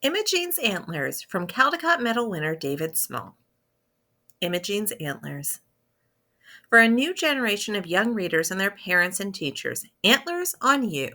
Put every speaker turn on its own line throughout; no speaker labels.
Imogene's Antlers from Caldecott Medal winner David Small. Imogene's Antlers. For a new generation of young readers and their parents and teachers, Antlers on You.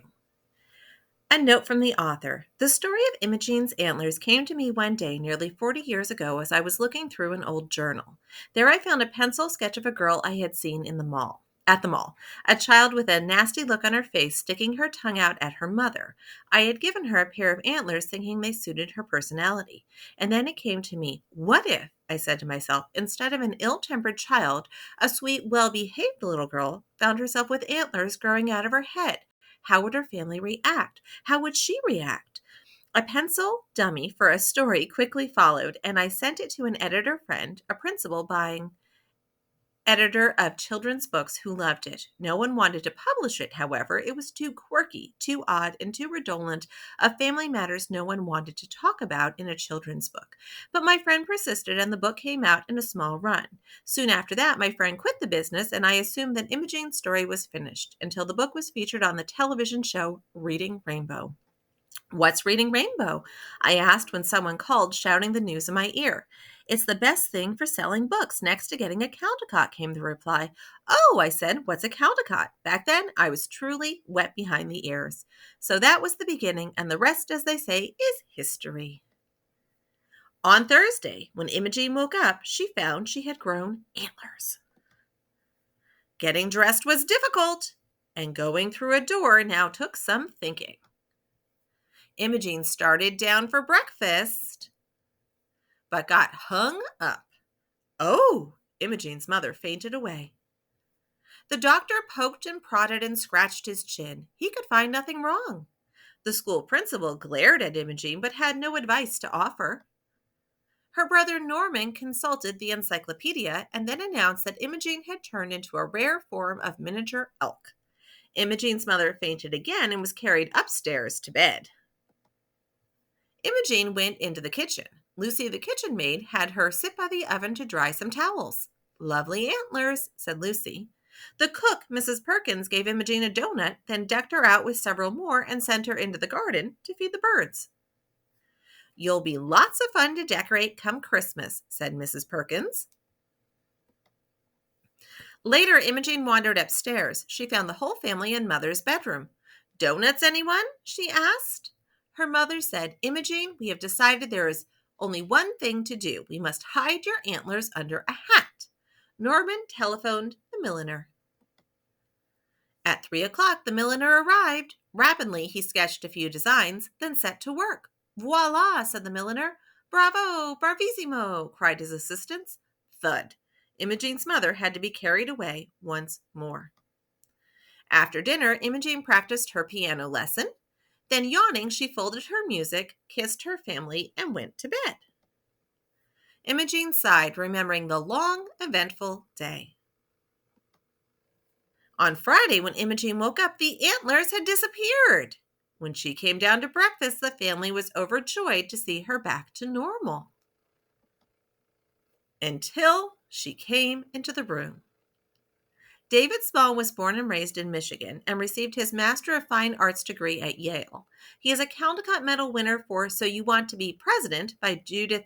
A note from the author. The story of Imogene's Antlers came to me one day nearly 40 years ago as I was looking through an old journal. There I found a pencil sketch of a girl I had seen in the mall. At the mall, a child with a nasty look on her face sticking her tongue out at her mother. I had given her a pair of antlers thinking they suited her personality. And then it came to me, what if, I said to myself, instead of an ill-tempered child, a sweet, well-behaved little girl found herself with antlers growing out of her head? How would her family react? How would she react? A pencil dummy for a story quickly followed, and I sent it to an editor friend, a principal buying editor of children's books who loved it. No one wanted to publish it, however. It was too quirky, too odd, and too redolent of family matters no one wanted to talk about in a children's book. But my friend persisted, and the book came out in a small run. Soon after that, my friend quit the business, and I assumed that Imogene's story was finished until the book was featured on the television show Reading Rainbow. What's Reading Rainbow? I asked when someone called, shouting the news in my ear. It's the best thing for selling books, next to getting a Caldecott, came the reply. Oh, I said, what's a Caldecott? Back then, I was truly wet behind the ears. So that was the beginning, and the rest, as they say, is history. On Thursday, when Imogene woke up, she found she had grown antlers. Getting dressed was difficult, and going through a door now took some thinking. Imogene started down for breakfast, but got hung up. Oh, Imogene's mother fainted away. The doctor poked and prodded and scratched his chin. He could find nothing wrong. The school principal glared at Imogene but had no advice to offer. Her brother Norman consulted the encyclopedia and then announced that Imogene had turned into a rare form of miniature elk. Imogene's mother fainted again and was carried upstairs to bed. Imogene went into the kitchen. Lucy, the kitchen maid, had her sit by the oven to dry some towels. Lovely antlers, said Lucy. The cook, Mrs. Perkins, gave Imogene a donut, then decked her out with several more and sent her into the garden to feed the birds. You'll be lots of fun to decorate come Christmas, said Mrs. Perkins. Later, Imogene wandered upstairs. She found the whole family in Mother's bedroom. Donuts, anyone? She asked. Her mother said, Imogene, we have decided there is only one thing to do. We must hide your antlers under a hat. Norman telephoned the milliner. At 3 o'clock, the milliner arrived. Rapidly, he sketched a few designs, then set to work. Voila, said the milliner. Bravo, bravissimo, cried his assistants. Thud. Imogene's mother had to be carried away once more. After dinner, Imogene practiced her piano lesson. Then, yawning, she folded her music, kissed her family, and went to bed. Imogene sighed, remembering the long, eventful day. On Friday, when Imogene woke up, the antlers had disappeared. When she came down to breakfast, the family was overjoyed to see her back to normal. Until she came into the room. David Small was born and raised in Michigan and received his Master of Fine Arts degree at Yale. He is a Caldecott Medal winner for So You Want to Be President by Judith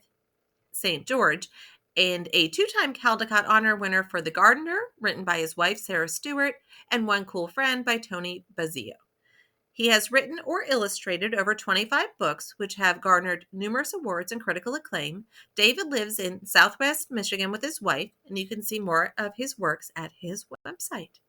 St. George and a two-time Caldecott Honor winner for The Gardener, written by his wife Sarah Stewart, and One Cool Friend by Tony Bazzio. He has written or illustrated over 25 books, which have garnered numerous awards and critical acclaim. David lives in Southwest Michigan with his wife, and you can see more of his works at his website.